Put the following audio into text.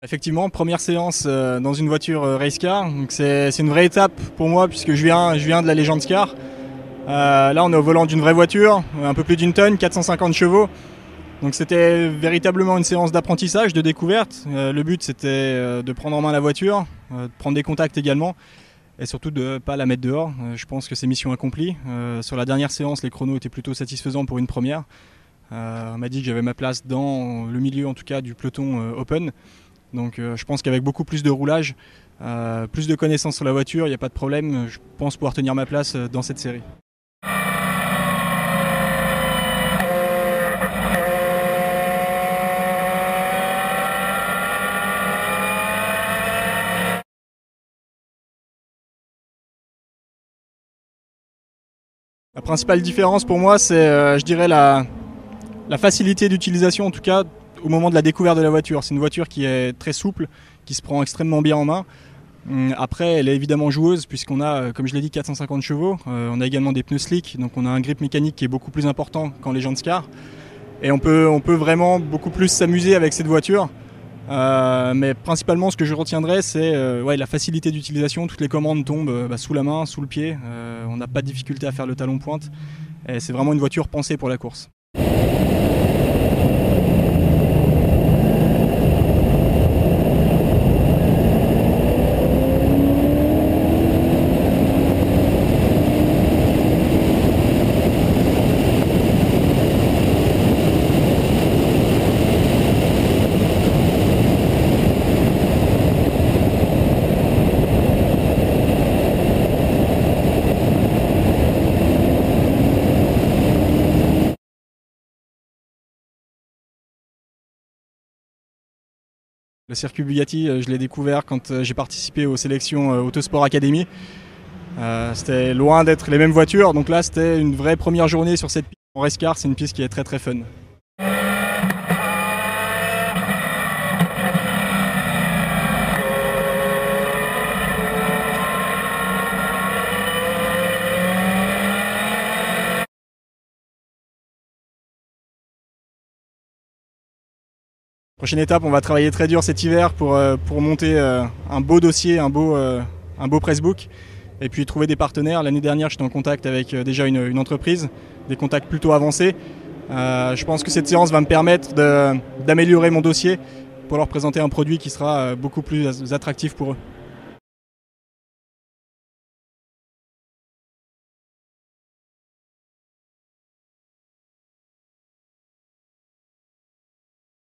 Effectivement, première séance dans une voiture race car, donc c'est une vraie étape pour moi puisque je viens de la Legends Car. Là on est au volant d'une vraie voiture, un peu plus d'une tonne, 450 chevaux. Donc c'était véritablement une séance d'apprentissage, de découverte. Le but c'était de prendre en main la voiture, de prendre des contacts également et surtout de ne pas la mettre dehors. Je pense que c'est mission accomplie. Sur la dernière séance, les chronos étaient plutôt satisfaisants pour une première. On m'a dit que j'avais ma place dans le milieu en tout cas du peloton open. Donc je pense qu'avec beaucoup plus de roulage, plus de connaissances sur la voiture, il n'y a pas de problème. Je pense pouvoir tenir ma place dans cette série. La principale différence pour moi, c'est je dirais la facilité d'utilisation, en tout cas au moment de la découverte de la voiture. C'est une voiture qui est très souple, qui se prend extrêmement bien en main. Après, elle est évidemment joueuse puisqu'on a, comme je l'ai dit, 450 chevaux. On a également des pneus slick, donc on a un grip mécanique qui est beaucoup plus important qu'en Legends Car. Et on peut vraiment beaucoup plus s'amuser avec cette voiture. Mais principalement, ce que je retiendrai, c'est la facilité d'utilisation. Toutes les commandes tombent sous la main, sous le pied. On n'a pas de difficulté à faire le talon pointe. Et c'est vraiment une voiture pensée pour la course. Le circuit Bugatti, je l'ai découvert quand j'ai participé aux sélections Autosport Academy. C'était loin d'être les mêmes voitures, donc là c'était une vraie première journée sur cette piste. En race car, c'est une piste qui est très très fun. Prochaine étape, on va travailler très dur cet hiver pour monter un beau dossier, un beau pressbook et puis trouver des partenaires. L'année dernière, j'étais en contact avec déjà une entreprise, des contacts plutôt avancés. Je pense que cette séance va me permettre d'améliorer mon dossier pour leur présenter un produit qui sera beaucoup plus attractif pour eux.